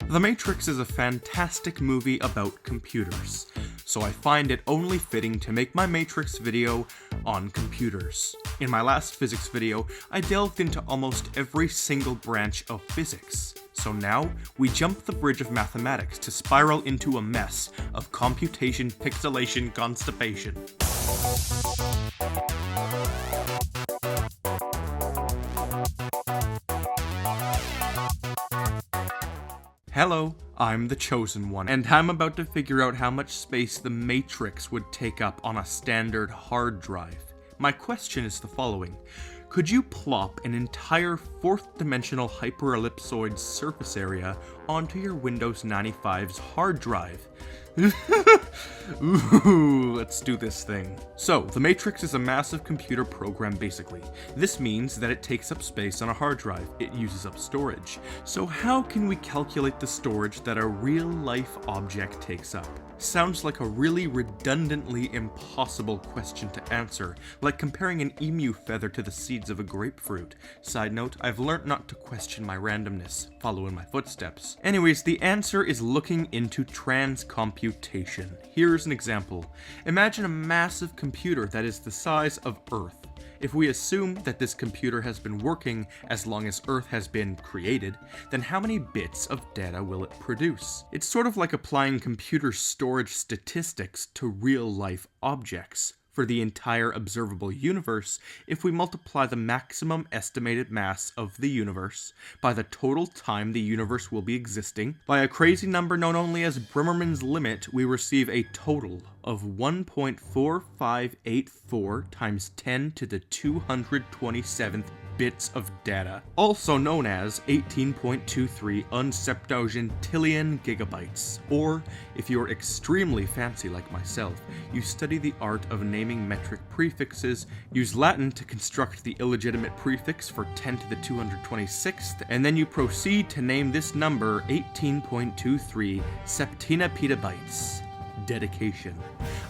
The Matrix is a fantastic movie about computers, so I find it only fitting to make my Matrix video on computers. In my last physics video, I delved into almost every single branch of physics. So now, we jump the bridge of mathematics to spiral into a mess of computation, pixelation, constipation. Hello, I'm the Chosen One, and I'm about to figure out how much space the Matrix would take up on a standard hard drive. My question is the following. Could you plop an entire fourth-dimensional hyperellipsoid surface area onto your Windows 95's hard drive? Ooh, let's do this thing. So, the Matrix is a massive computer program basically. This means that it takes up space on a hard drive. It uses up storage. So how can we calculate the storage that a real-life object takes up? Sounds like a really redundantly impossible question to answer, like comparing an emu feather to the seeds of a grapefruit. Side note, I've learnt not to question my randomness, follow in my footsteps. Anyways, the answer is looking into transcomputation. Here's an example. Imagine a massive computer that is the size of Earth. If we assume that this computer has been working as long as Earth has been created, then how many bits of data will it produce? It's sort of like applying computer storage statistics to real-life objects. For the entire observable universe, if we multiply the maximum estimated mass of the universe by the total time the universe will be existing, by a crazy number known only as Brimmermann's limit, we receive a total of 1.4584 times 10 to the 227th bits of data, also known as 18.23 unseptuagentillion gigabytes. Or, if you're extremely fancy like myself, you study the art of naming metric prefixes, use Latin to construct the illegitimate prefix for 10 to the 226th, and then you proceed to name this number 18.23 septina petabytes. Dedication.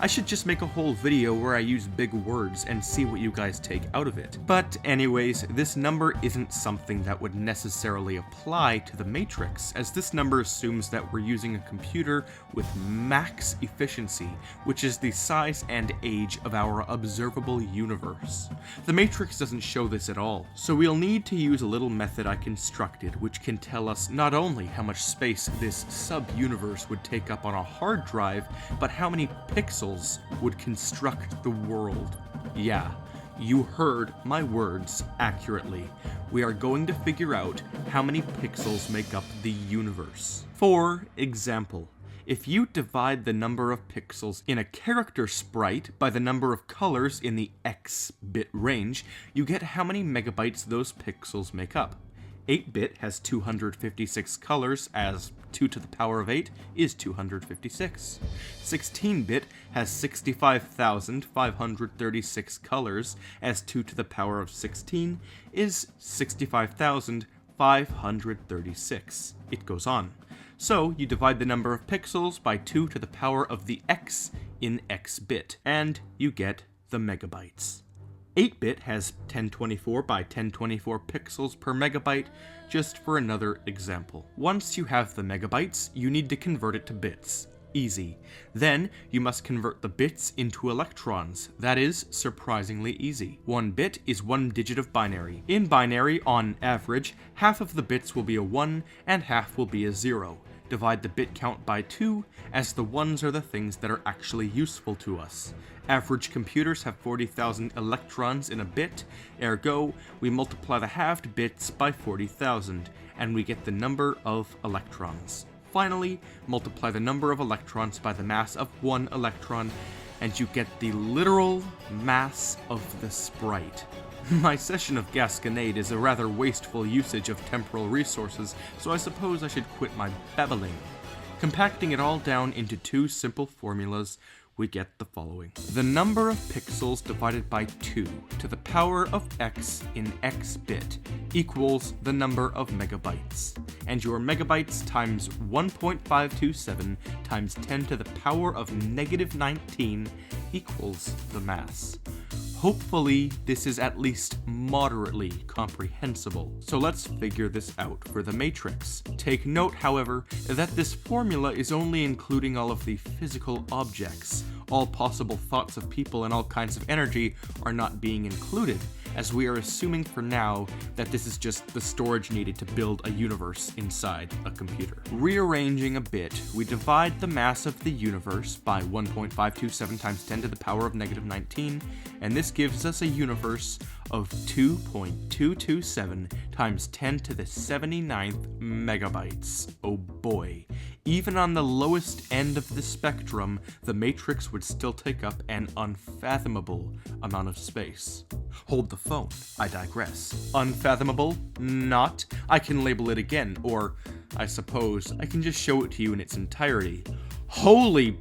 I should just make a whole video where I use big words and see what you guys take out of it. But anyways, this number isn't something that would necessarily apply to the Matrix, as this number assumes that we're using a computer with max efficiency, which is the size and age of our observable universe. The Matrix doesn't show this at all, so we'll need to use a little method I constructed which can tell us not only how much space this sub-universe would take up on a hard drive, but how many pixels would construct the world. Yeah, you heard my words accurately. We are going to figure out how many pixels make up the universe. For example, if you divide the number of pixels in a character sprite by the number of colors in the X bit range, you get how many megabytes those pixels make up. 8-bit has 256 colors, as 2 to the power of 8 is 256. 16-bit has 65,536 colors, as 2 to the power of 16 is 65,536. It goes on. So, you divide the number of pixels by 2 to the power of the X in X-bit, and you get the megabytes. 8-bit has 1024 by 1024 pixels per megabyte, just for another example. Once you have the megabytes, you need to convert it to bits. Easy. Then, you must convert the bits into electrons. That is surprisingly easy. 1 bit is 1 digit of binary. In binary, on average, half of the bits will be a 1 and half will be a 0. Divide the bit count by 2, as the 1s are the things that are actually useful to us. Average computers have 40,000 electrons in a bit, ergo, we multiply the halved bits by 40,000, and we get the number of electrons. Finally, multiply the number of electrons by the mass of 1 electron, and you get the literal mass of the sprite. My session of Gasconade is a rather wasteful usage of temporal resources, so I suppose I should quit my babbling. Compacting it all down into 2 simple formulas, we get the following. The number of pixels divided by 2 to the power of x in x-bit equals the number of megabytes. And your megabytes times 1.527 times 10 to the power of -19 equals the mass. Hopefully, this is at least moderately comprehensible. So let's figure this out for the matrix. Take note, however, that this formula is only including all of the physical objects. All possible thoughts of people and all kinds of energy are not being included, as we are assuming for now that this is just the storage needed to build a universe inside a computer. Rearranging a bit, we divide the mass of the universe by 1.527 times 10 to the power of negative 19, and this gives us a universe of 2.227 times 10 to the 79th megabytes. Oh boy. Even on the lowest end of the spectrum, the matrix would still take up an unfathomable amount of space. Hold the phone, I digress. Unfathomable? Not. I can label it again, or I suppose I can just show it to you in its entirety. Holy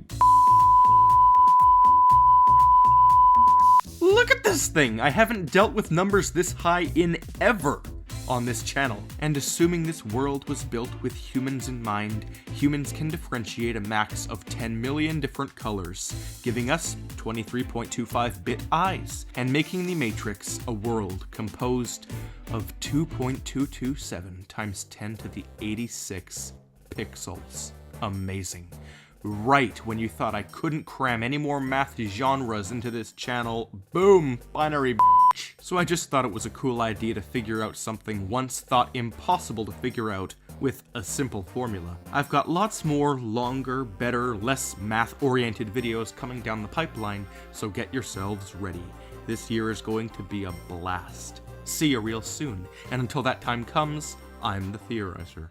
look at this thing! I haven't dealt with numbers this high in ever on this channel. And assuming this world was built with humans in mind, humans can differentiate a max of 10 million different colors, giving us 23.25-bit eyes, and making the Matrix a world composed of 2.227 times 10 to the 86 pixels. Amazing. Right when you thought I couldn't cram any more math genres into this channel, boom, binary bitch. So I just thought it was a cool idea to figure out something once thought impossible to figure out with a simple formula. I've got lots more longer, better, less math-oriented videos coming down the pipeline, so get yourselves ready. This year is going to be a blast. See you real soon, and until that time comes, I'm the Theorizer.